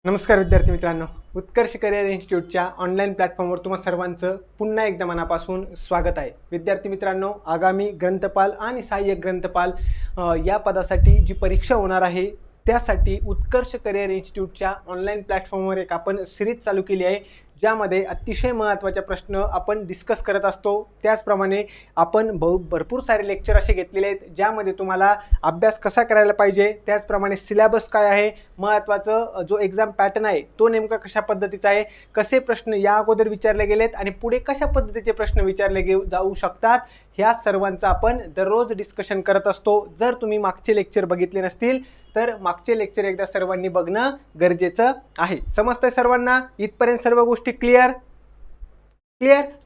नमस्कार विद्यार्थी मित्रांनो, उत्कर्ष करिअर इन्स्टिट्यूटच्या ऑनलाईन प्लॅटफॉर्मवर तुम्हा सर्वांचं पुन्हा एकदा मनापासून स्वागत आहे. विद्यार्थी मित्रांनो, आगामी ग्रंथपाल आणि सहाय्यक ग्रंथपाल या पदासाठी जी परीक्षा होणार आहे त्यासाठी उत्कर्ष करिअर इन्स्टिट्यूटच्या ऑनलाईन प्लॅटफॉर्मवर एक आपण सिरीज चालू केली आहे, ज्यामध्ये अतिशय महत्त्वाचे प्रश्न आपण डिस्कस करत असतो. त्याचप्रमाणे आपण भरपूर सारे लेक्चर असे घेतलेले आहेत ज्यामध्ये तुम्हाला अभ्यास कसा करायला पाहिजे, त्याचप्रमाणे सिलेबस काय आहे, महत्त्वाचं जो एक्झाम पॅटर्न आहे तो नेमका कशा पद्धतीचा आहे, कसे प्रश्न या अगोदर विचारले गेलेत आणि पुढे कशा पद्धतीचे प्रश्न विचारले जाऊ शकतात, ह्या सर्वांचं आपण दररोज डिस्कशन करत असतो. जर तुम्ही मागचे लेक्चर बघितले नसतील तर मागचे लेक्चर एकदा सर्वांनी बघणं गरजेचं आहे. समजतंय सर्वांना? इथपर्यंत सर्व गोष्टी क्लिअर?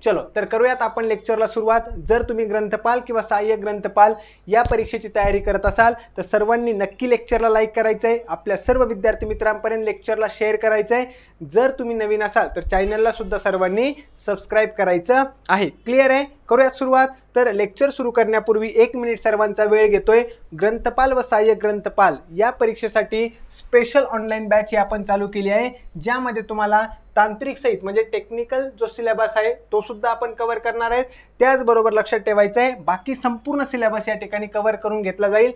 चलो तर करूयात आपण लेक्चरला सुरुवात. जर तुम्ही ग्रंथपाल किंवा सहाय्यक ग्रंथपाल या परीक्षेची तयारी करत असाल तर सर्वांनी नक्की लेक्चरला लाईक करायचं आहे, आपल्या सर्व विद्यार्थी मित्रांपर्यंत लेक्चरला शेअर करायचं आहे. जर तुम्ही नवीन असाल तर चॅनलला सुद्धा सर्वांनी सबस्क्राईब करायचं आहे. क्लिअर आहे? करूयात सुरुवात. तर लेक्चर सुरू करण्यापूर्वी 1 मिनिट सर्वांचा वेळ घेतोय. ग्रंथपाल व सहाय्यक ग्रंथपाल या परीक्षेसाठी स्पेशल ऑनलाईन बॅच ही आपण चालू केली आहे, ज्यामध्ये तुम्हाला तांत्रिक सहित म्हणजे टेक्निकल जो सिलेबस आहे तो सुद्धा आपण कव्हर करणार आहेत. त्याचबरोबर लक्षात ठेवायचं आहे, बाकी संपूर्ण सिलेबस या ठिकाणी कव्हर करून घेतला जाईल.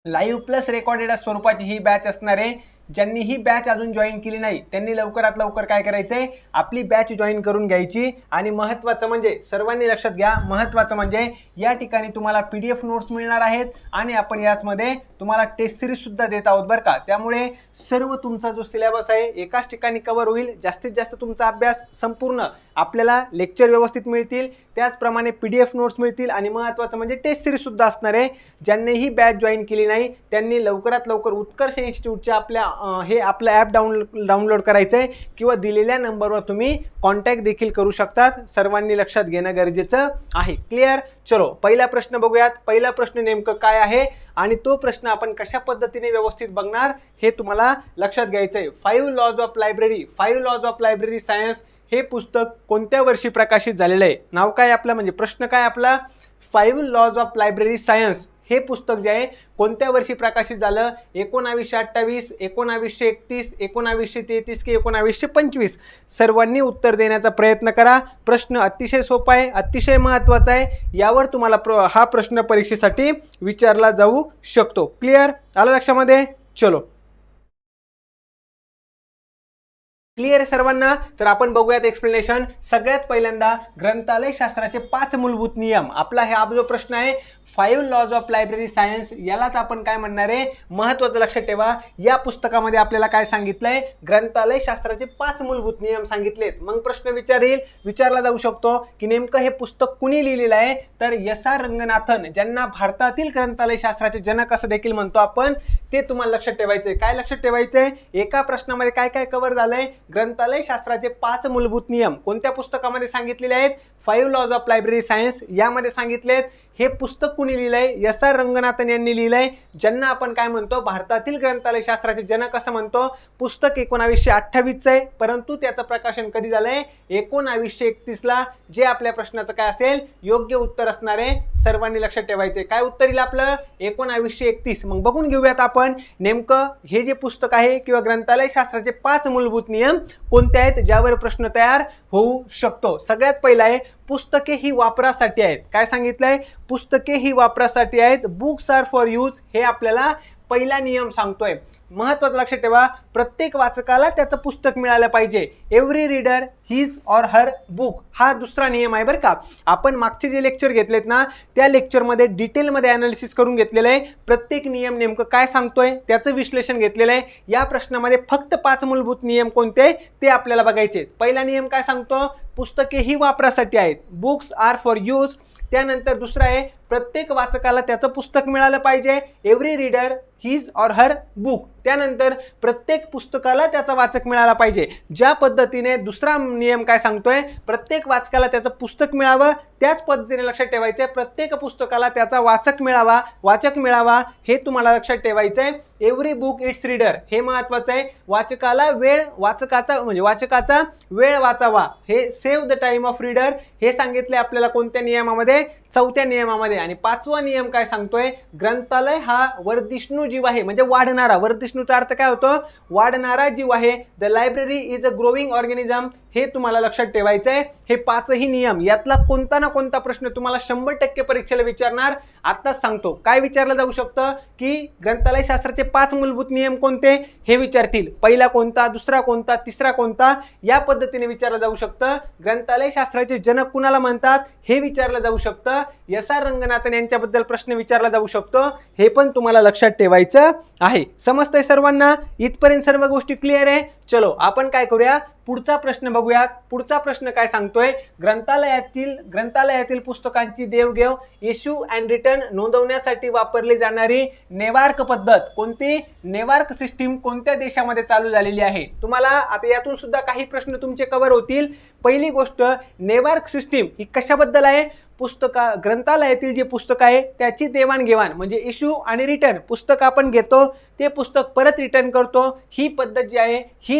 लाईव्ह प्लस रेकॉर्डेड स्वरूपाची ही बॅच असणार आहे. ज्यांनी ही बॅच अजून जॉईन केली नाही त्यांनी लवकरात लवकर काय करायचंय, आपली बॅच जॉईन करून घ्यायची. आणि महत्त्वाचं म्हणजे सर्वांनी लक्षात घ्या, महत्त्वाचं म्हणजे या ठिकाणी तुम्हाला PDF नोट्स मिळणार आहेत आणि आपण याचमध्ये तुम्हाला टेस्ट सिरीज सुद्धा देत आहोत बरं का. त्यामुळे सर्व तुमचा जो सिलेबस आहे एकाच ठिकाणी कव्हर होईल. जास्तीत जास्त तुमचा अभ्यास संपूर्ण आपल्याला लेक्चर व्यवस्थित मिळतील, त्याचप्रमाणे PDF नोट्स मिळतील आणि महत्त्वाचं म्हणजे टेस्ट सिरीज सुद्धा असणार आहे. ज्यांनी ही बॅच जॉईन केली नाही त्यांनी लवकरात लवकर उत्कर्ष इन्स्टिट्यूटच्या आपलं ॲप डाउनलोड करायचं आहे किंवा दिलेल्या नंबरवर तुम्ही कॉन्टॅक्ट देखील करू शकतात. सर्वांनी लक्षात घेणं गरजेचं आहे. क्लिअर? चलो पहिला प्रश्न बघूयात. पहिला प्रश्न नेमकं काय आहे आणि तो प्रश्न आपण कशा पद्धतीने व्यवस्थित बघणार हे तुम्हाला लक्षात घ्यायचं आहे. 5 लॉज ऑफ लायब्ररी सायन्स हे पुस्तक कोणत्या वर्षी प्रकाशित झालेलं आहे? नाव काय आपलं म्हणजे प्रश्न काय आपला? 5 लॉज ऑफ लायब्ररी सायन्स हे पुस्तक जे आहे कोणत्या वर्षी प्रकाशित झालं? 1928, 1931, 1933 की 1925? सर्वांनी उत्तर देण्याचा प्रयत्न करा. प्रश्न अतिशय सोपा आहे, अतिशय महत्त्वाचा आहे. यावर तुम्हाला हा प्रश्न परीक्षेसाठी विचारला जाऊ शकतो. क्लिअर? आलं लक्षामध्ये? चलो क्लिअर आहे सर्वांना? तर आपण बघूयात एक्सप्लेनेशन. सगळ्यात पहिल्यांदा ग्रंथालय शास्त्राचे 5 मूलभूत नियम. आपला हा जो प्रश्न आहे 5 लॉज ऑफ लायब्ररी सायन्स, यालाच आपण काय म्हणणार आहे? महत्त्वाचं लक्षात ठेवा, या पुस्तकामध्ये आपल्याला काय सांगितलंय? ग्रंथालय शास्त्राचे 5 मूलभूत नियम सांगितलेत. मग प्रश्न विचारला जाऊ शकतो की नेमकं हे पुस्तक कुणी लिहिलेलं आहे? तर S.R. रंगनाथन, ज्यांना भारतातील ग्रंथालय शास्त्राचे जनक असं देखील म्हणतो आपण, ते तुम्हाला लक्षात ठेवायचंय. काय लक्षात ठेवायचंय? एका प्रश्नामध्ये काय काय कव्हर झालंय? ग्रंथालय शास्त्राचे 5 मूलभूत नियम कोणत्या पुस्तकामध्ये सांगितलेले आहेत? 5 लॉज ऑफ लायब्ररी सायन्स यामध्ये सांगितलेत. हे पुस्तक कुणी लिहिलंय? S.R. रंगनाथन यांनी लिहिलंय, ज्यांना आपण काय म्हणतो? भारतातील ग्रंथालय शास्त्राचे जनक असं म्हणतो. पुस्तक 1928चं आहे, परंतु त्याचं प्रकाशन कधी झालंय? 1931ला. जे आपल्या प्रश्नाचं काय असेल? योग्य उत्तर असणार आहे. सर्वांनी लक्षात ठेवायचंय. काय उत्तर येईल आपलं? 1931. मग बघून घेऊयात आपण नेमकं हे जे पुस्तक आहे किंवा ग्रंथालय शास्त्राचे 5 मूलभूत नियम कोणते आहेत ज्यावर प्रश्न तयार होऊ शकतो. सगळ्यात पहिला आहे, पुस्तके ही वापरासाठी आहेत. काय सांगितलंय? पुस्तके ही वापरासाठी आहेत. बुक्स आर फॉर यूज हे आपल्याला पहिला नियम सांगतोय. महत्त्वाचं लक्षात ठेवा, प्रत्येक वाचकाला त्याचं पुस्तक मिळालं पाहिजे. Every reader his or her book हा दुसरा नियम आहे बरं का. आपण मागचे जे लेक्चर घेतलेत ना त्या लेक्चरमध्ये डिटेलमध्ये अनालिसिस करून घेतलेलं आहे. प्रत्येक नियम नेमकं काय सांगतोय त्याचं विश्लेषण घेतलेलं आहे. या प्रश्नामध्ये फक्त 5 मूलभूत नियम कोणते ते आपल्याला बघायचे. पहिला नियम काय सांगतो? पुस्तके ही वापरासाठी आहेत. Books are for use. त्यानंतर दुसरा आहे, प्रत्येक वाचकाला त्याचं पुस्तक मिळालं पाहिजे. Every reader his or her book. त्यानंतर प्रत्येक पुस्तकाला त्याचा वाचक मिळाला पाहिजे. ज्या पद्धतीने दुसरा नियम काय सांगतोय? प्रत्येक वाचकाला त्याचं पुस्तक मिळावं. त्याच पद्धतीने लक्षात ठेवायचंय, प्रत्येक पुस्तकाला त्याचा वाचक मिळावा हे तुम्हाला लक्षात ठेवायचंय. एव्हरी बुक इट्स रीडर हे महत्वाचं आहे. वाचकाचा वेळ वाचावा. हे save the time of reader हे सांगितले आपल्याला कोणत्या नियमामध्ये? 4थ्या नियमामध्ये. आणि पाचवा नियम काय सांगतोय, ग्रंथालय हा वर्धिष्णू जीव आहे, म्हणजे वाढणारा. वर्धिष्णूचा अर्थ काय होतो, वाढणारा जीव आहे. The library is a growing organism, हे तुम्हाला लक्षात ठेवायचं आहे. हे पाचही नियम यातला कोणता ना कोणता प्रश्न तुम्हाला 100% परीक्षेला विचारणार. आताच सांगतो काय विचारलं जाऊ शकतं, की ग्रंथालय शास्त्राचे 5 मूलभूत नियम कोणते हे विचारतील. पहिला कोणता, दुसरा कोणता, तिसरा कोणता, या पद्धतीने विचारलं जाऊ शकतं. ग्रंथालय शास्त्राचे जनक कुणाला म्हणतात हे विचारलं जाऊ शकतं. S.R. रंगनाथन यांच्याबद्दल प्रश्न विचारला जाऊ शकतो. हे पण तुम्हाला लक्षात ठेवायचं आहे. समजतंय सर्वांना? इथपर्यंत सर्व गोष्टी क्लिअर आहे. चलो आपण काय करूया, पुढचा प्रश्न बघूयात. पुढचा प्रश्न काय सांगतोय, ग्रंथालयातील पुस्तकांची देवघेव, इश्यू अँड रिटर्न नोंदवण्यासाठी वापरली जाणारी नेवार्क पद्धत कोणती, नेवार्क सिस्टीम कोणत्या देशामध्ये चालू झालेली आहे. तुम्हाला आता यातून सुद्धा काही प्रश्न तुमचे कव्हर होतील. पहिली गोष्ट, नेवार्क सिस्टीम ही कशाबद्दल आहे, ग्रंथालयातील जे पुस्तक आहे त्याची देवाणघेवाण, म्हणजे इश्यू आणि रिटर्न. पुस्तक आपण घेतो, ते पुस्तक परत रिटर्न करतो, ही पद्धत जी आहे ही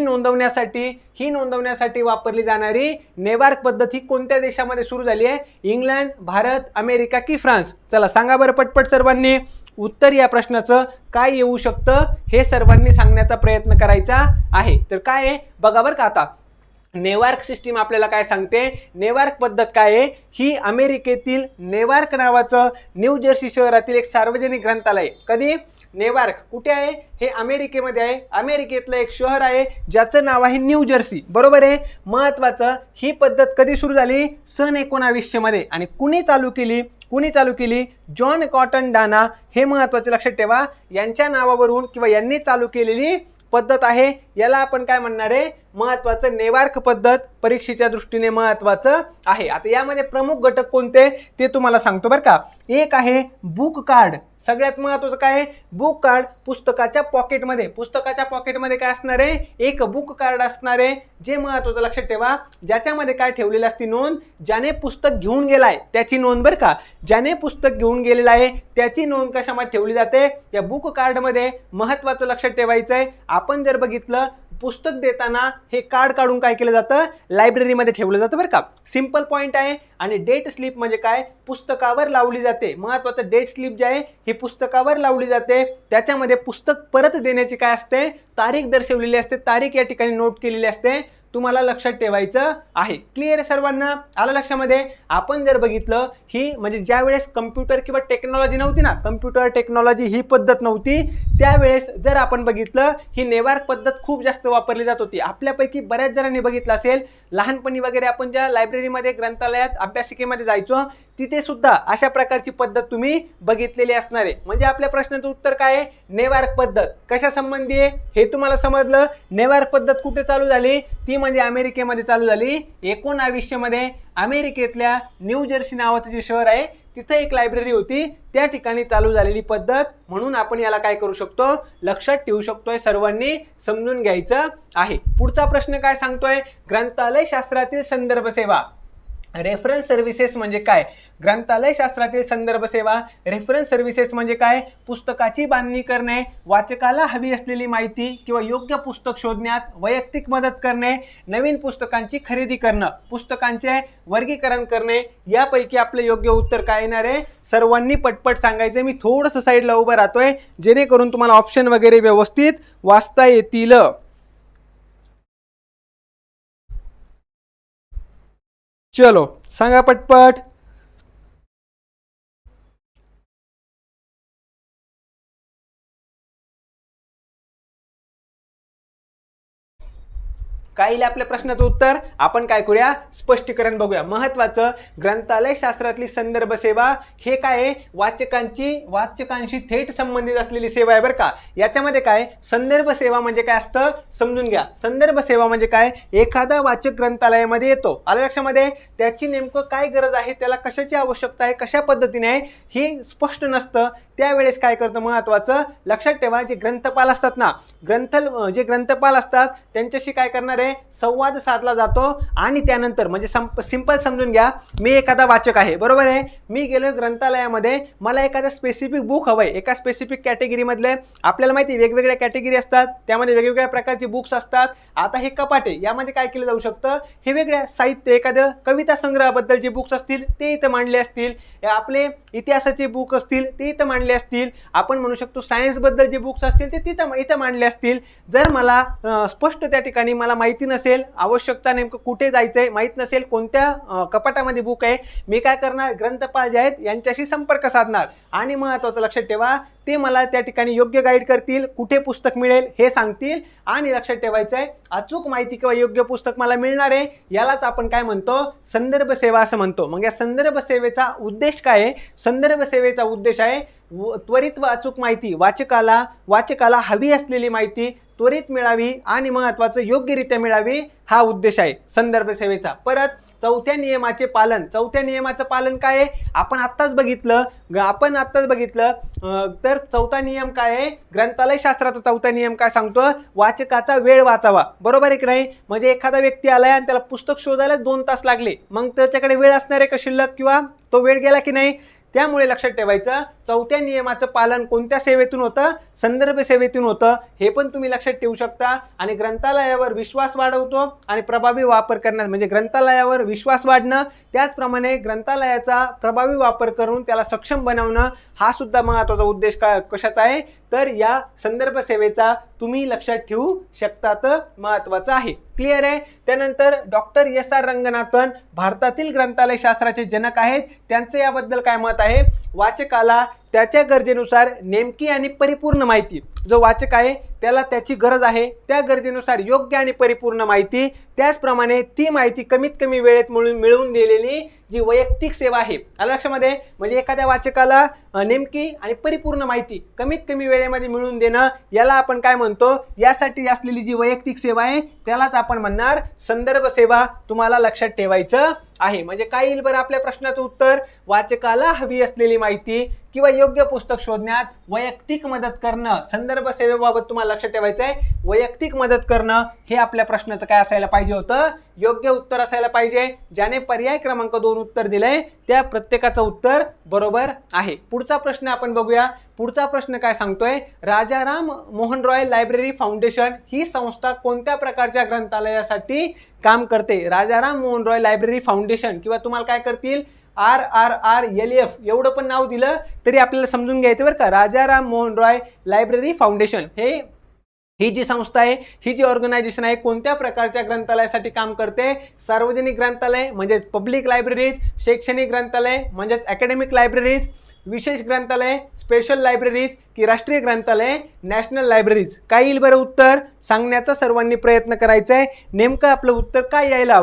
नोंदवण्यासाठी वापरली जाणारी नेवार्क पद्धत ही कोणत्या देशामध्ये सुरू झाली आहे, इंग्लंड, भारत, अमेरिका की फ्रान्स. चला सांगा बरं पटपट सर्वांनी. उत्तर या प्रश्नाचं काय येऊ शकतं हे सर्वांनी सांगण्याचा प्रयत्न करायचा आहे. तर काय आहे बघा बरं का. आता नेवार्क सिस्टीम आपल्याला काय सांगते, नेवार्क पद्धत काय आहे, ही अमेरिकेतील नेवार्क नावाचं न्यू जर्सी शहरातील एक सार्वजनिक ग्रंथालय. कधी, नेवार्क कुठे आहे, हे अमेरिकेमध्ये आहे. अमेरिकेतलं एक शहर आहे ज्याचं नाव आहे न्यू जर्सी, बरोबर आहे. महत्वाचं, ही पद्धत कधी सुरू झाली, सन 1900 मध्ये. आणि कुणी चालू केली, जॉन कॉटन डाना, हे महत्वाचे लक्षात ठेवा. यांच्या नावावरून किंवा यांनी चालू केलेली पद्धत आहे. याला आपण काय म्हणणार आहे, महत्वाचं नेवार्क पद्धत परीक्षेच्या दृष्टीने महत्वाचं आहे. आता यामध्ये प्रमुख घटक कोणते ते तुम्हाला सांगतो बरं का. एक आहे बुक कार्ड. सगळ्यात महत्वाचं काय आहे, बुक कार्ड. पुस्तकाच्या पॉकेटमध्ये काय असणार आहे, एक बुक कार्ड असणार आहे. जे महत्वाचं लक्षात ठेवा, ज्याच्यामध्ये काय ठेवलेलं असते, नोंद. ज्याने पुस्तक घेऊन गेलाय त्याची नोंद बरं का. ज्याने पुस्तक घेऊन गेलेलं आहे त्याची नोंद कशामध्ये ठेवली जाते, त्या बुक कार्डमध्ये. महत्वाचं लक्षात ठेवायचं आहे, आपण जर बघितलं पुस्तक देताना हे कार्ड काढून काय केलं जातं, लायब्ररीमध्ये ठेवलं जातं बरं का. सिंपल पॉइंट आहे. आणि डेट स्लिप म्हणजे काय, पुस्तकावर लावली जाते. महत्वाचं, डेट स्लिप जे आहे ही पुस्तकावर लावली जाते. त्याच्यामध्ये पुस्तक परत देण्याची काय असते, तारीख दर्शवलेली असते. तारीख या ठिकाणी नोट केलेली असते. तुम्हाला लक्षात ठेवायचं आहे. क्लिअर आहे सर्वांना, आलं लक्षामध्ये. आपण जर बघितलं, ही म्हणजे ज्या वेळेस कम्प्युटर किंवा टेक्नॉलॉजी नव्हती ना, कम्प्युटर टेक्नॉलॉजी ही पद्धत नव्हती, त्यावेळेस जर आपण बघितलं, ही नेवार्क पद्धत खूप जास्त वापरली जात होती. आपल्यापैकी बऱ्याच जणांनी बघितलं असेल, लहानपणी वगैरे आपण ज्या लायब्ररीमध्ये, ग्रंथालयात, अभ्यासिकेमध्ये जायचो, तिथे सुद्धा अशा प्रकारची पद्धत तुम्ही बघितलेली असणार आहे. म्हणजे आपल्या प्रश्नाचं उत्तर काय आहे, नेवार्क पद्धत. कशा संबंधी आहे हे तुम्हाला समजलं. नेवार्क पद्धत कुठे चालू झाली, ती म्हणजे अमेरिकेमध्ये चालू झाली 1900 मध्ये. अमेरिकेतल्या न्यू जर्सी नावाचं जे शहर आहे तिथे एक लायब्ररी होती, त्या ठिकाणी चालू झालेली पद्धत. म्हणून आपण याला काय करू शकतो, लक्षात ठेवू शकतोय. सर्वांनी समजून घ्यायचं आहे. पुढचा प्रश्न काय सांगतोय, ग्रंथालय शास्त्रातील संदर्भ सेवा, रेफरन्स सर्व्हिसेस म्हणजे काय. ग्रंथालय शास्त्रातील संदर्भ सेवा, रेफरन्स सर्व्हिसेस म्हणजे काय, पुस्तकाची बांधणी करणे, वाचकाला हवी असलेली माहिती किंवा योग्य पुस्तक शोधण्यात वैयक्तिक मदत करणे, नवीन पुस्तकांची खरेदी करणं, पुस्तकांचे वर्गीकरण करणे. यापैकी आपले योग्य उत्तर काय येणार आहे, सर्वांनी पटपट सांगायचं. मी थोडंसं साईडला उभं राहतोय जेणेकरून तुम्हाला ऑप्शन वगैरे व्यवस्थित वाचता येतील. चलो सांगा पटपट. काय येईल आपल्या प्रश्नाचं उत्तर, आपण काय करूया, स्पष्टीकरण बघूया. महत्वाचं, ग्रंथालय शास्त्रातली संदर्भ सेवा हे काय आहे, वाचकांशी थेट संबंधित असलेली सेवा आहे बरं का. याच्यामध्ये काय, संदर्भ सेवा म्हणजे काय असतं समजून घ्या. संदर्भ सेवा म्हणजे काय, एखादा वाचक ग्रंथालयामध्ये येतो, आलं लक्षामध्ये, त्याची नेमकं काय गरज आहे, त्याला कशाची आवश्यकता आहे, कशा पद्धतीने आहे हे स्पष्ट नसतं. त्यावेळेस काय करतं महत्त्वाचं लक्षात ठेवा, जे ग्रंथपाल असतात ना, जे ग्रंथपाल असतात त्यांच्याशी काय करणार आहे, संवाद साधला जातो. आणि त्यानंतर म्हणजे सिंपल समजून घ्या, मी एखादा वाचक आहे, बरोबर आहे, मी गेलो ग्रंथालयामध्ये, मला एखादा स्पेसिफिक बुक हवंय, एका स्पेसिफिक कॅटेगरीमधले, आपल्याला माहिती वेगवेगळ्या कॅटेगरी असतात, त्यामध्ये वेगवेगळ्या प्रकारचे बुक्स असतात. आता हे कपाट आहे, यामध्ये काय केलं जाऊ शकतं, हे वेगळ्या साहित्य, एखादं कविता संग्रहाबद्दल जे बुक्स असतील ते इथं मांडले असतील, आपले इतिहासाचे बुक असतील ते इथं मांडले असतील, आपण म्हणू शकतो सायन्सबद्दल जे बुक्स असतील ते इथं मांडले असतील. जर मला स्पष्ट त्या ठिकाणी मला माहिती नसेल, आवश्यकता नेमकं कुठे जायचंय माहीत नसेल, कोणत्या कपाटामध्ये बुक आहे, मी काय करणार, ग्रंथपाल जे आहेत यांच्याशी संपर्क साधणार आणि महत्त्वाचं लक्षात ठेवा, ते मला त्या ठिकाणी योग्य गाईड करतील, कुठे पुस्तक मिळेल हे सांगतील. आणि लक्षात ठेवायचं आहे, अचूक माहिती किंवा योग्य पुस्तक मला मिळणार आहे, यालाच आपण काय म्हणतो, संदर्भ सेवा असं म्हणतो. मग या संदर्भ सेवेचा उद्देश काय आहे, संदर्भ सेवेचा उद्देश आहे त्वरित व अचूक माहिती, वाचकाला हवी असलेली माहिती त्वरित मिळावी आणि महत्त्वाचं योग्यरित्या मिळावी, हा उद्देश आहे संदर्भ सेवेचा. परत चौथ्या नियमाचे पालन, चौथ्या नियमाचं पालन काय आहे, आपण आत्ताच बघितलं, तर चौथा नियम काय आहे, ग्रंथालय शास्त्राचा चौथा नियम काय सांगतो, वाचकाचा वेळ वाचावा, बरोबर आहे की नाही. म्हणजे एखादा व्यक्ती आलाय आणि त्याला पुस्तक शोधायला 2 तास लागले, मग त्याच्याकडे वेळ असणार आहे का शिल्लक, किंवा तो वेळ गेला की नाही. त्यामुळे लक्षात ठेवायचं, चौथ्या नियमाचं पालन कोणत्या सेवेतून होतं, संदर्भ सेवेतून होतं, हे पण तुम्ही लक्षात ठेवू शकता. आणि ग्रंथालयावर विश्वास वाढवतो आणि प्रभावी वापर करण्यास, म्हणजे ग्रंथालयावर विश्वास वाढणं, त्याचप्रमाणे ग्रंथालयाचा प्रभावी वापर करून त्याला सक्षम बनवणं, हा सुद्धा महत्त्वाचा उद्देश कशाचा आहे, तर या संदर्भ सेवेचा तुम्ही लक्षात ठेवू शकतात, महत्त्वाचं आहे. क्लिअर आहे. त्यानंतर डॉक्टर SR रंगनाथन भारतातील ग्रंथालय शास्त्राचे जनक आहेत, त्यांचं याबद्दल काय मत आहे, वाचकाला त्याच्या गरजेनुसार नेमकी आणि परिपूर्ण माहिती, जो वाचक आहे त्याला त्याची गरज आहे त्या गरजेनुसार योग्य आणि परिपूर्ण माहिती, त्याचप्रमाणे ती माहिती कमीत कमी वेळेत मिळवून दिलेली जी वैयक्तिक सेवा आहे. आलं लक्षामध्ये, म्हणजे एखाद्या वाचकाला नेमकी आणि परिपूर्ण माहिती कमीत कमी वेळेमध्ये मिळवून देणं, याला आपण काय म्हणतो, यासाठी असलेली जी वैयक्तिक सेवा आहे त्यालाच आपण म्हणणार संदर्भ सेवा. तुम्हाला लक्षात ठेवायचं आहे. म्हणजे काय येईल बरं आपल्या प्रश्नाचं उत्तर, वाचकाला हवी असलेली माहिती किंवा योग्य पुस्तक शोधण्यात वैयक्तिक मदत करणं. संदर्भ सेवेबाबत तुम्हाला लक्षात ठेवायचं आहे, वैयक्तिक मदत करणं हे आपल्या प्रश्नाचं काय असायला पाहिजे होतं, योग्य उत्तर असायला पाहिजे. ज्याने पर्याय क्रमांक 2 उत्तर दिलंय त्या प्रत्येकाचं उत्तर बरोबर आहे. पुढचा प्रश्न आपण बघूया. पुढचा प्रश्न काय सांगतोय, राजाराम मोहन रॉय लायब्ररी फाउंडेशन ही संस्था कोणत्या प्रकारच्या ग्रंथालयासाठी काम करते. राजाराम मोहन रॉय लायब्ररी फाउंडेशन, किंवा तुम्हाला काय करतील RRRLF एवढं पण नाव दिलं तरी आपल्याला समजून घ्यायचं बरं का. राजाराम मोहन रॉय लायब्ररी फाउंडेशन ही जी संस्था आहे, ही जी ऑर्गनायझेशन आहे, कोणत्या प्रकारच्या ग्रंथालयासाठी काम करते, सार्वजनिक ग्रंथालय म्हणजे पब्लिक लायब्ररीज, शैक्षणिक ग्रंथालय म्हणजे अकॅडमिक लायब्ररीज, विशेष ग्रंथालय स्पेशल लायब्ररीज, की राष्ट्रीय ग्रंथालय नॅशनल लायब्ररीज. काय येईल बरं उत्तर सांगण्याचा सर्वांनी प्रयत्न करायचा आहे. नेमकं आपलं उत्तर काय यायला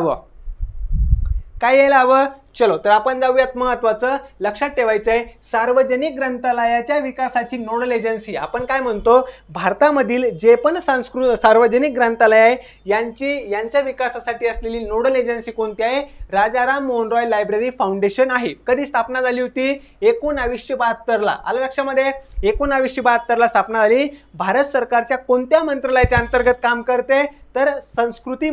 हवं, चलो तर आपण जाऊयात. महत्वाचं लक्षात ठेवायचं आहे, सार्वजनिक ग्रंथालयाच्या विकासाची नोडल एजन्सी आपण काय म्हणतो, भारतामधील जे पण सार्वजनिक ग्रंथालय आहे यांच्या विकासासाठी असलेली नोडल एजन्सी कोणती आहे, राजाराम मोहन रॉय लायब्ररी फाउंडेशन आहे. कधी स्थापना झाली होती, 1972ला. आलं लक्षामध्ये, 1972ला स्थापना झाली. भारत सरकारच्या कोणत्या मंत्रालयाच्या अंतर्गत काम करते, तर सांस्कृतिक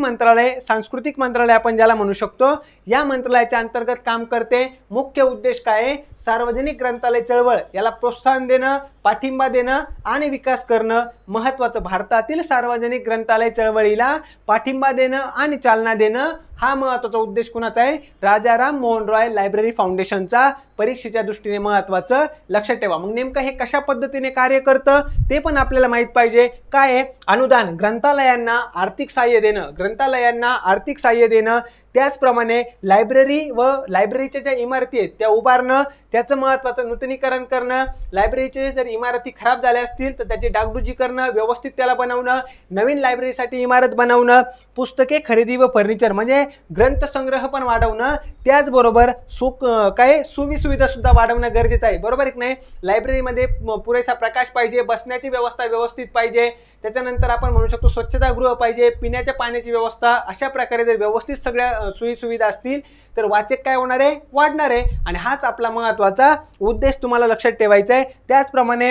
मंत्रालय आपण ज्याला म्हणू शकतो, या मंत्रालयाच्या अंतर्गत काम करते. मुख्य उद्देश काय आहे, सार्वजनिक ग्रंथालय चळवळ याला प्रोत्साहन देणं, पाठिंबा देणं आणि विकास करणं. महत्त्वाचं, भारतातील सार्वजनिक ग्रंथालय चळवळीला पाठिंबा देणं आणि चालना देणं, हा महत्त्वाचा उद्देश कुणाचा आहे, राजाराम मोहन रॉय लायब्ररी फाउंडेशनचा. परीक्षेच्या दृष्टीने महत्त्वाचं लक्षात ठेवा. मग नेमकं हे कशा पद्धतीने कार्य करतं ते पण आपल्याला माहित पाहिजे. काय आहे, अनुदान, ग्रंथालयांना आर्थिक सहाय्य देणं, त्याचप्रमाणे लायब्ररी व लायब्ररीच्या ज्या इमारती आहेत त्या उभारणं, त्याचं महत्त्वाचं नूतनीकरण करणं, लायब्ररीचे जर इमारती खराब झाल्या असतील तर त्याची डागडुजी करणं, व्यवस्थित त्याला बनवणं, नवीन लायब्ररीसाठी इमारत बनवणं, पुस्तके खरेदी व फर्निचर म्हणजे ग्रंथसंग्रह पण वाढवणं, त्याचबरोबर सुविधा सुद्धा वाढवणं गरजेचं आहे. बरोबर आहे की नाही. लायब्ररीमध्ये पुरेसा प्रकाश पाहिजे, बसण्याची व्यवस्था व्यवस्थित पाहिजे, त्याच्यानंतर आपण म्हणू शकतो स्वच्छतागृह पाहिजे, पिण्याच्या पाण्याची व्यवस्था. अशा प्रकारे जर व्यवस्थित सगळ्या सोयी सुविधा असतील तर वाचक काय होणार आहे, वाढणार आहे. आणि हाच आपला महत्त्व महत्त्वाचा उद्देश तुम्हाला लक्षात ठेवायचा आहे। त्याचप्रमाणे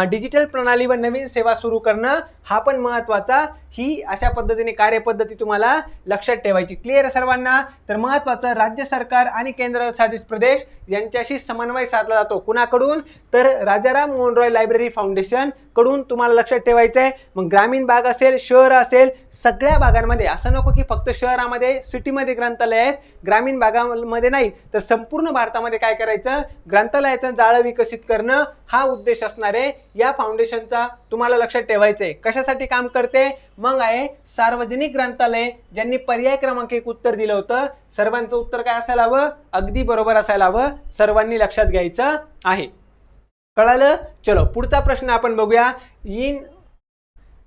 डिजिटल प्रणाली व नवीन सेवा सुरू करणं हा पण महत्त्वाचा, ही अशा पद्धतीने कार्यपद्धती तुम्हाला लक्षात ठेवायची। क्लिअर आहे सर्वांना? तर महत्त्वाचं राज्य सरकार आणि केंद्रशासित प्रदेश यांच्याशी समन्वय साधला जातो। कुणाकडून? तर राजाराम मोहन रॉय लायब्ररी फाउंडेशन कडून तुम्हाला लक्षात ठेवायचं आहे। मग ग्रामीण भाग असेल, शहर असेल, सगळ्या भागांमध्ये असं नको की फक्त शहरामध्ये सिटीमध्ये ग्रंथालय आहेत, ग्रामीण भागामध्ये नाही, तर संपूर्ण भारतामध्ये काय करायचं, ग्रंथालयाचं जाळं विकसित करणं हा उद्देश असणार आहे या फाउंडेशनचा। तुम्हाला लक्षात ठेवायचं आहे कशासाठी काम करते। मग आहे सार्वजनिक ग्रंथालय, ज्यांनी पर्याय क्रमांक 1 उत्तर दिलं होतं, सर्वांचं उत्तर काय असायला हवं, अगदी बरोबर असायला हवं, सर्वांनी लक्षात घ्यायचं आहे। कळालं? चलो पुढचा प्रश्न आपण बघूया।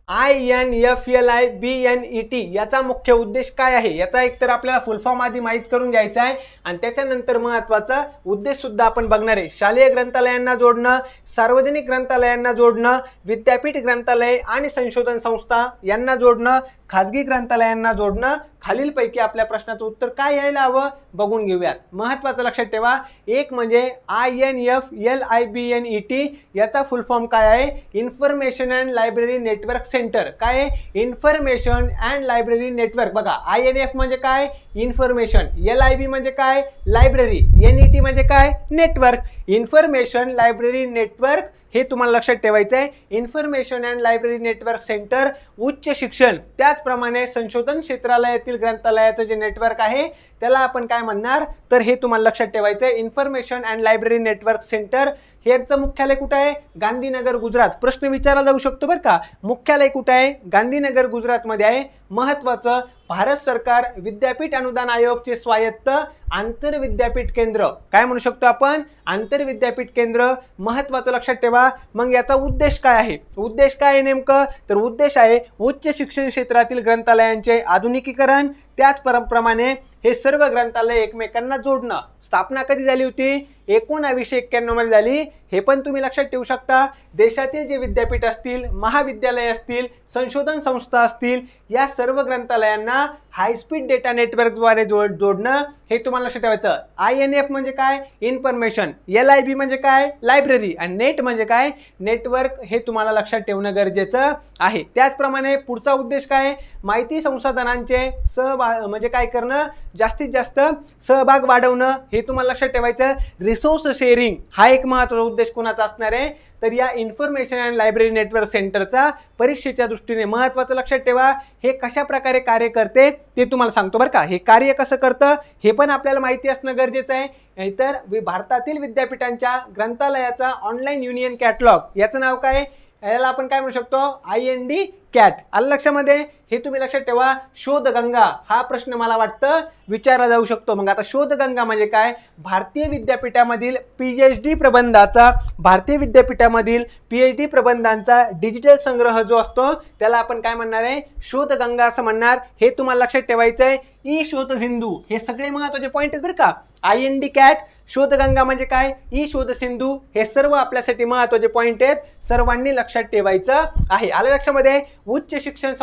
INFLIBNET याचा मुख्य उद्देश काय आहे, याचा एक तर आपल्याला फुल फॉर्म आधी माहित करून घ्यायचा आहे आणि त्याच्यानंतर महत्त्वाचा उद्देश सुद्धा आपण बघणार आहे। शालेय ग्रंथालयांना जोडणं, सार्वजनिक ग्रंथालयांना जोडणं, विद्यापीठ ग्रंथालय आणि संशोधन संस्था यांना जोडणं, खाजगी ग्रंथालयांना जोडणं। खालीलपैकी आपल्या प्रश्नाचं उत्तर काय यायला हवं बघून घेऊयात। महत्त्वाचं लक्षात ठेवा, एक म्हणजे INFLIBNET याचा फुल फॉर्म काय आहे, information and library network centre. काय आहे? Information and library network. बघा INF म्हणजे काय, इन्फॉर्मेशन, LIB म्हणजे काय, लायब्ररी, NET म्हणजे काय, नेटवर्क, इन्फॉर्मेशन लायब्ररी नेटवर्क हे तुम्हाला लक्षात ठेवायचं आहे। Information and library network centre उच्च शिक्षण त्याचप्रमाणे संशोधन क्षेत्रालयातील ग्रंथालयाचं जे नेटवर्क आहे त्याला आपण काय म्हणणार, तर हे तुम्हाला लक्षात ठेवायचं आहे। Information and library network centre हेचं मुख्यालय कुठं आहे, गांधीनगर गुजरात। प्रश्न विचारला जाऊ शकतो बरं का, मुख्यालय कुठं आहे, गांधीनगर गुजरातमध्ये आहे। महत्त्वाचं, भारत सरकार विद्यापीठ अनुदान आयोगचे स्वायत्त आंतर विद्यापीठ केंद्र, काय म्हणू शकतो आपण, आंतर विद्यापीठ केंद्र। महत्त्वाचं लक्षात ठेवा। मग याचा उद्देश काय आहे, उद्देश काय आहे नेमकं, तर उद्देश आहे उच्च शिक्षण क्षेत्रातील ग्रंथालयांचे आधुनिकीकरण, त्याचप्रमाणे हे सर्व ग्रंथालय एकमेकांना जोडणं। स्थापना कधी झाली होती, 1991 मध्ये झाली, हे पण तुम्ही लक्षात ठेवू शकता। देशातील जे विद्यापीठ असतील, महाविद्यालय असतील, संशोधन संस्था असतील, या सर्व ग्रंथालयांना हायस्पीड डेटा नेटवर्कद्वारे जोडणं हे तुम्हाला लक्षात ठेवायचं। INF म्हणजे काय, इन्फॉर्मेशन, LIB म्हणजे काय, लायब्ररी, आणि नेट म्हणजे काय, नेटवर्क, हे तुम्हाला लक्षात ठेवणं गरजेचं आहे। त्याचप्रमाणे पुढचा उद्देश काय, माहिती संसाधनांचे सहभाग म्हणजे काय करणं, जास्तीत जास्त सहभाग वाढवणं हे तुम्हाला लक्षात ठेवायचं। रिसोर्स शेअरिंग हा एक महत्त्वाचा उद्देश कोणाचा असणार आहे, तर या इन्फॉर्मेशन अँड लायब्ररी नेटवर्क सेंटरचा परीक्षेच्या दृष्टीने महत्त्वाचं लक्षात ठेवा। हे कशा प्रकारे कार्य करते ते तुम्हाला सांगतो बरं का। हे कार्य कसं करतं हे पण आपल्याला माहिती असणं गरजेचं आहे। तर भारतातील विद्यापीठांच्या ग्रंथालयाचा ऑनलाईन युनियन कॅटलॉग याचं नाव काय, याला आपण काय म्हणू शकतो, IND कॅट। आलं लक्षामध्ये? हे तुम्ही लक्षात ठेवा। शोधगंगा हा प्रश्न मला वाटतं विचारला जाऊ शकतो। मग आता शोधगंगा म्हणजे काय, भारतीय विद्यापीठामधील PhD प्रबंधाचा, भारतीय विद्यापीठामधील PhD प्रबंधांचा डिजिटल संग्रह जो असतो त्याला आपण काय म्हणणार आहे, शोधगंगा असं म्हणणार। हे तुम्हाला लक्षात ठेवायचं आहे। ई शोध सिंधू हे सगळे महत्त्वाचे पॉईंट आहेत बरं का। IND कॅट, शोधगंगा म्हणजे काय, ई शोध सिंधू, हे सर्व आपल्यासाठी महत्त्वाचे पॉईंट आहेत, सर्वांनी लक्षात ठेवायचं आहे। आलं लक्षामध्ये? उच्च शिक्षण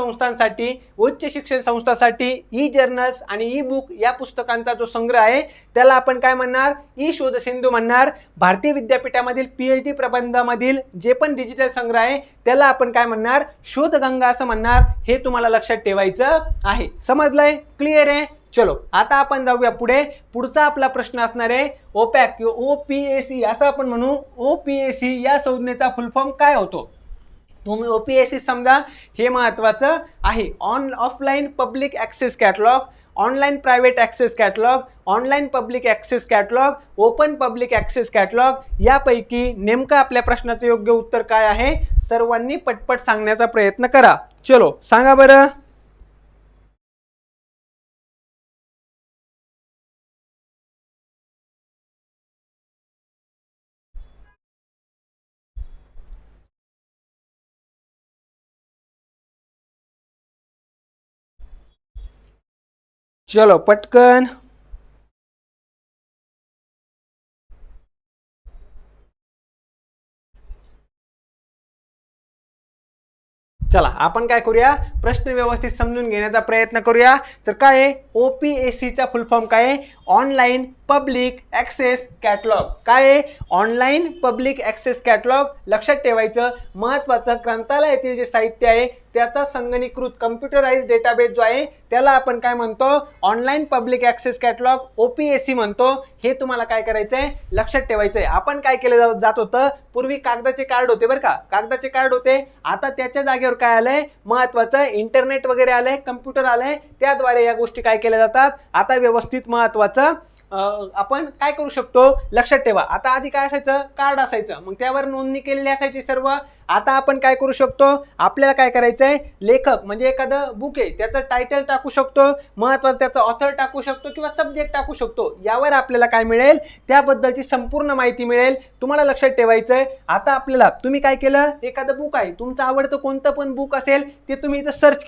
संस्थांसाठी ई जर्नल्स आणि ई बुक या पुस्तकांचा जो संग्रह आहे त्याला आपण काय म्हणणार, ई शोध सिंधू म्हणणार। भारतीय विद्यापीठामधील PhD प्रबंधामधील जे पण डिजिटल संग्रह आहे त्याला आपण काय म्हणणार, शोधगंगा असं म्हणणार। हे तुम्हाला लक्षात ठेवायचं आहे। समजलंय? क्लिअर आहे? चलो आता आपण जाऊया पुढे। पुढचा आपला प्रश्न असणार आहे OPAC किंवा OPAC असं आपण म्हणू। OPAC या संज्ञेचा फुल फॉर्म काय होतो, तुम्ही OPAC समजा, हे महत्त्वाचं आहे। Offline public access catalogue, online private access catalogue, online public access catalogue, open public access catalogue, यापैकी नेमकं आपल्या प्रश्नाचं योग्य उत्तर काय आहे, सर्वांनी पटपट सांगण्याचा प्रयत्न करा। चलो सांगा बरं। चलो पटकन। चला आपण काय करूया, प्रश्न व्यवस्थित समजून घेण्याचा प्रयत्न करूया। तर काय आहे, OPAC चा फुल फॉर्म काय आहे, ऑनलाईन पब्लिक ॲक्सेस कॅटलॉग. काय आहे? Online public access catalogue. लक्षात ठेवायचं, महत्त्वाचं ग्रंथालयातील जे साहित्य आहे त्याचा संगणकीकृत कम्प्युटराइज डेटाबेस जो आहे त्याला आपण काय म्हणतो? Online public access catalogue, OPAC म्हणतो. हे तुम्हाला काय करायचं आहे? लक्षात ठेवायचं आहे. आपण काय केलं जात होतं? पूर्वी कागदाचे कार्ड होते बरं का, कागदाचे कार्ड होते. आता त्याच्या जागेवर काय आलंय? महत्त्वाचं इंटरनेट वगैरे आलंय, कम्प्युटर आलंय, त्याद्वारे या गोष्टी काय केल्या जातात आता व्यवस्थित. महत्त्वाचं आपण काय करू शकतो? लक्षात ठेवा. आता आधी काय असायचं? कार्ड असायचं, मग त्यावर नोंदणी केलेली असायची सर्व. आता आपण काय करू शकतो? आपल्याला काय करायचं आहे? लेखक म्हणजे एखादं बुक आहे त्याचं टायटल टाकू शकतो, महत्त्वाचं त्याचं ऑथर टाकू शकतो किंवा सब्जेक्ट टाकू शकतो. यावर आपल्याला काय मिळेल? त्याबद्दलची संपूर्ण माहिती मिळेल. तुम्हाला लक्षात ठेवायचं आहे, आता आपल्याला तुम्ही काय केलं? एखादं बुक आहे, तुमचं आवडतं कोणतं पण बुक असेल ते तुम्ही इथं सर्च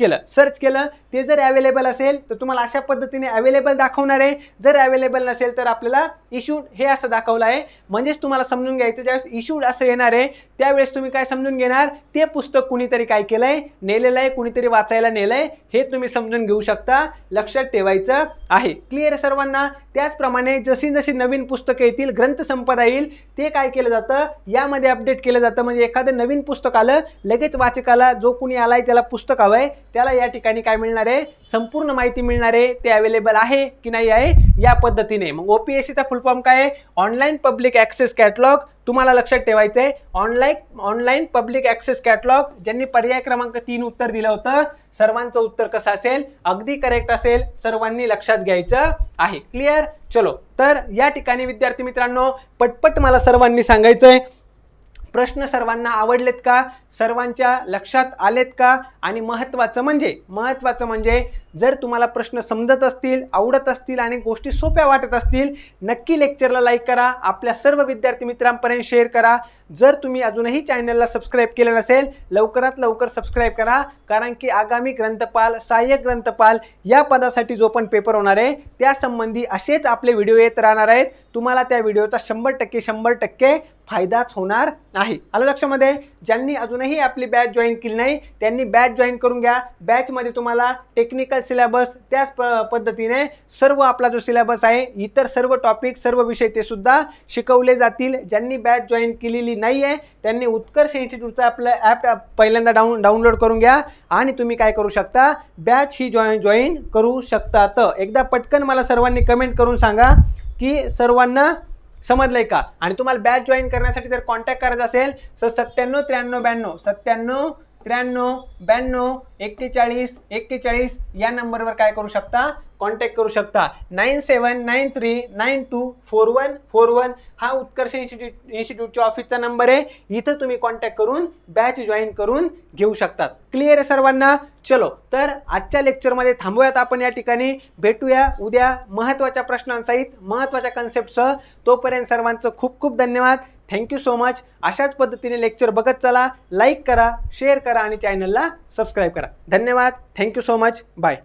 केलं, ते जर अवेलेबल असेल तर तुम्हाला अशा पद्धतीने अवेलेबल दाखवणार आहे. जर अवेलेबल नसेल तर आपल्याला इश्यूड हे असं दाखवलं आहे. म्हणजेच तुम्हाला समजून घ्यायचं, ज्यावेळेस इश्यूड असं येणार आहे त्यावेळेस तुम्ही काय समजून घेणार? ते पुस्तक कुणीतरी काय केलंय? नेलेलं आहे, कुणीतरी वाचायला नेलंय, हे तुम्ही समजून घेऊ शकता. लक्षात ठेवायचं आहे. क्लिअर सर्वांना? त्याचप्रमाणे जशी जशी नवीन पुस्तकं येतील, ग्रंथसंपदा येईल, ते काय केलं जातं? यामध्ये अपडेट केलं जातं. म्हणजे एखादं नवीन पुस्तक आलं, लगेच वाचकाला, जो कुणी आलाय त्याला पुस्तक हवंय, त्याला या ठिकाणी काय मिळणार आहे? संपूर्ण माहिती मिळणार आहे. ते अवेलेबल आहे की नाही आहे या पद्धतीने. मग OPACचा फुल फॉर्म काय आहे? Online public access catalogue. तुम्हाला लक्षात ठेवायचं आहे, ऑनलाईन पब्लिक ॲक्सेस कॅटलॉग. ज्यांनी पर्याय क्रमांक 3 उत्तर दिलं होतं, सर्वांचं उत्तर कसं असेल? अगदी करेक्ट असेल. सर्वांनी लक्षात घ्यायचं आहे. क्लिअर? चलो, तर या ठिकाणी विद्यार्थी मित्रांनो पटपट मला सर्वांनी सांगायचंय, प्रश्न सर्वांना आवडलेत का? सर्वांच्या लक्षात आलेत का? आणि महत्त्वाचं म्हणजे जर तुम्हाला प्रश्न समजत असतील, आवडत असतील आणि गोष्टी सोप्या वाटत असतील, नक्की लेक्चरला लाईक करा, आपल्या सर्व विद्यार्थी मित्रांपर्यंत शेअर करा. जर तुम्ही अजूनही चॅनलला सबस्क्राईब केलं नसेल, लवकरात लवकर सबस्क्राईब करा, कारण की आगामी ग्रंथपाल, सहाय्यक ग्रंथपाल या पदासाठी जो पण पेपर होणार आहे त्यासंबंधी असेच आपले व्हिडिओ येत राहणार आहेत. तुम्हाला त्या व्हिडिओचा 100% फायदाच होणार आहे. आलं लक्षामध्ये? ज्यांनी अजूनही आपली बॅच जॉईन केली नाही त्यांनी बॅच जॉईन करून घ्या. बॅचमध्ये तुम्हाला टेक्निकल सिलेबस, त्याच पद्धतीने सर्व आपला जो सिलेबस आहे, इतर सर्व टॉपिक, सर्व विषय ते सुद्धा शिकवले जातील. ज्यांनी बॅच जॉईन केलेली नाही आहे त्यांनी उत्कर्ष इन्स्टिट्यूटचा आपलं ॲप पहिल्यांदा डाउनलोड करून घ्या आणि तुम्ही काय करू शकता? बॅच ही जॉईन करू शकता. तर एकदा पटकन मला सर्वांनी कमेंट करून सांगा की सर्वांना समजलंय का? आणि तुम्हाला बॅच जॉईन करण्यासाठी जर कॉन्टॅक्ट करायचा असेल तर 97939241 या नंबरवर काय करू शकता? कॉन्टॅक्ट करू शकता. 9793924141 हा उत्कर्ष इन्स्टिट्यूटच्या ऑफिसचा नंबर आहे. इथं तुम्ही कॉन्टॅक्ट करून बॅच जॉईन करून घेऊ शकतात. क्लिअर आहे सर्वांना? चलो, तर आजच्या लेक्चरमध्ये थांबूयात आपण या ठिकाणी. भेटूया उद्या महत्त्वाच्या प्रश्नांसहित, महत्त्वाच्या कन्सेप्टसह. तोपर्यंत सर्वांचं खूप खूप धन्यवाद. Thank you so much. अशाच पद्धतीने लेक्चर बघत चला. लाईक करा, शेअर करा आणि चॅनलला सबस्क्राईब करा. धन्यवाद. Thank you so much. बाय.